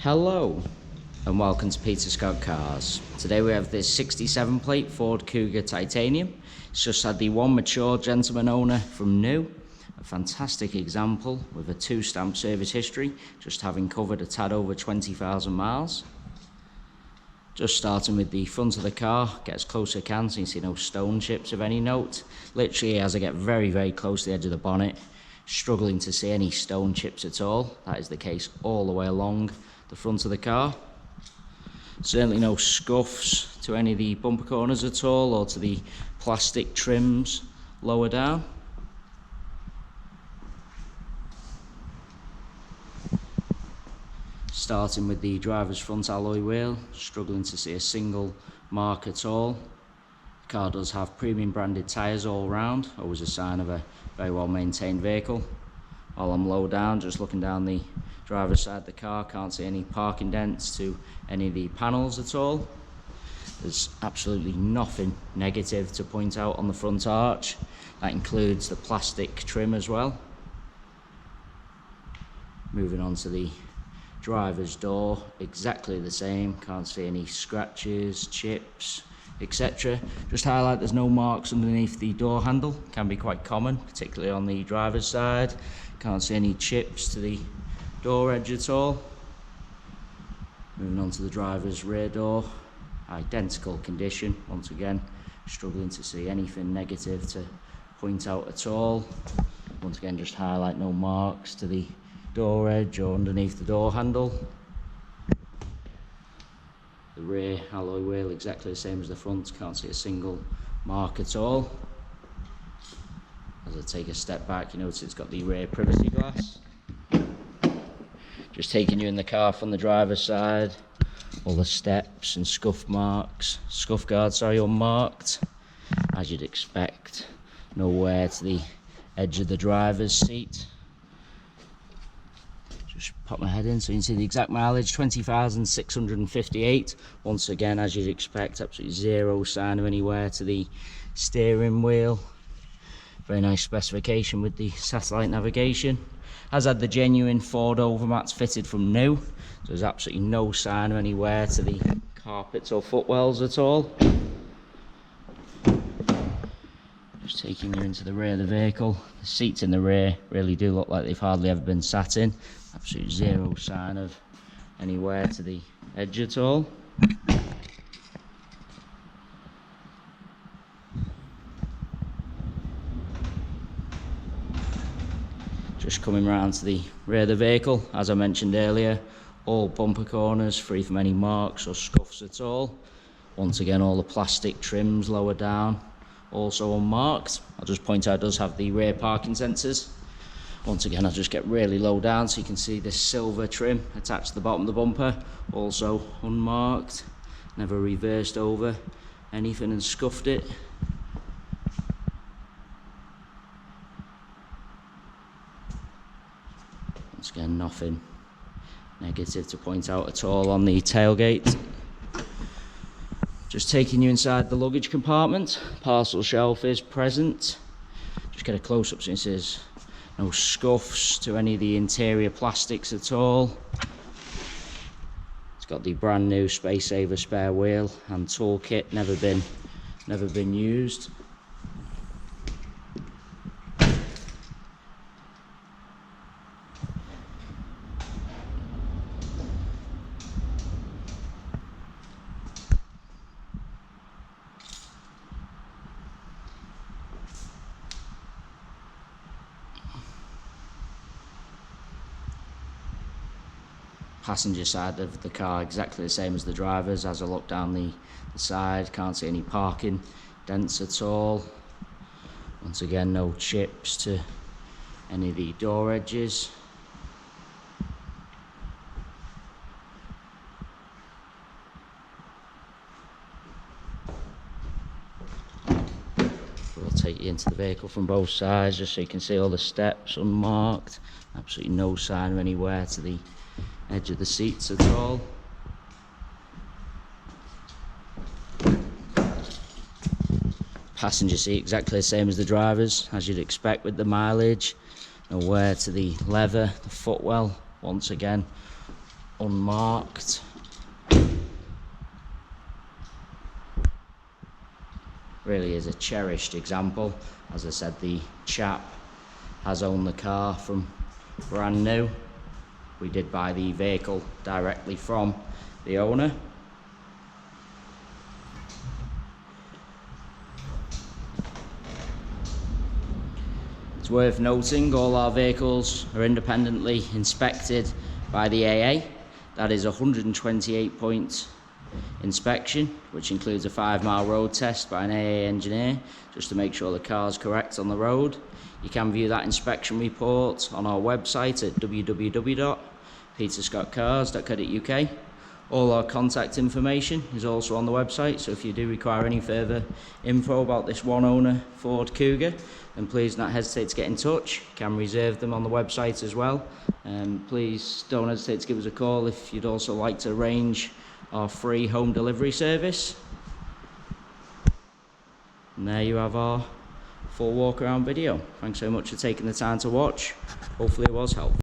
Hello and welcome to Peter Scott Cars. Today we have this 67 plate Ford Kuga Titanium. It's just had the one mature gentleman owner from new. A fantastic example with a 2-stamp service history, just having covered a tad over 20,000 miles. Just starting with the front of the car, get as close as I can so you can see no stone chips of any note. Literally as I get very close to the edge of the bonnet, struggling to see any stone chips at all. That is the case all the way along the front of the car. Certainly no scuffs to any of the bumper corners at all or to the plastic trims lower down. Starting with the driver's front alloy wheel, struggling to see a single mark at all. The car does have premium branded tyres all round, always a sign of a very well maintained vehicle. While I'm low down, just looking down the driver's side of the car, can't see any parking dents to any of the panels at all. There's absolutely nothing negative to point out on the front arch. That includes the plastic trim as well. Moving on to the driver's door, exactly the same, can't see any scratches, chips, etc. Just highlight there's no marks underneath the door handle, can be quite common, particularly on the driver's side. Can't see any chips to the door edge at all. Moving on to the driver's rear door, identical condition. Once again, struggling to see anything negative to point out at all. Once again, just highlight no marks to the door edge or underneath the door handle. The rear alloy wheel exactly the same as the front, can't see a single mark at all. As I take a step back, you notice it's got the rear privacy glass. Just taking you in the car from the driver's side, all the steps and scuff guards unmarked, as you'd expect. No wear to the edge of the driver's seat. Just pop my head in so you can see the exact mileage, 20,658. Once again, as you'd expect, absolutely zero sign of any wear to the steering wheel. Very nice specification with the satellite navigation. Has had the genuine Ford overmats fitted from new, so there's absolutely no sign of any wear to the carpets or footwells at all. Just taking you into the rear of the vehicle. The seats in the rear really do look like they've hardly ever been sat in. Absolutely zero sign of any wear to the edge at all. Just coming round to the rear of the vehicle, as I mentioned earlier, all bumper corners free from any marks or scuffs at all. Once again, all the plastic trims lower down, also unmarked. I'll just point out it does have the rear parking sensors. Once again, I'll just get really low down so you can see this silver trim attached to the bottom of the bumper, also unmarked, never reversed over anything and scuffed it. Once again, nothing negative to point out at all on the tailgate. Just taking you inside the luggage compartment. Parcel shelf is present. Just get a close-up so there's no scuffs to any of the interior plastics at all. It's got the brand new Space Saver spare wheel and toolkit, never been used. Passenger side of the car exactly the same as the driver's. As I look down the side, can't see any parking dents at all. Once again, no chips to any of the door edges. We'll take you into the vehicle from both sides just so you can see all the steps unmarked. Absolutely no sign of any wear to the edge of the seats at all. Passenger seat exactly the same as the driver's, as you'd expect with the mileage. No wear to the leather, the footwell, once again unmarked. Really is a cherished example. As I said, the chap has owned the car from brand new. We did buy the vehicle directly from the owner. It's worth noting all our vehicles are independently inspected by the AA. That is a 128 point inspection, which includes a 5-mile road test by an AA engineer, just to make sure the car is correct on the road. You can view that inspection report on our website at www.peterscottcars.co.uk. All our contact information is also on the website, so if you do require any further info about this one owner Ford Kuga, then please not hesitate to get in touch. You can reserve them on the website as well. Please don't hesitate to give us a call if you'd also like to arrange our free home delivery service. And there you have our full walk around video. Thanks so much for taking the time to watch. Hopefully it was helpful.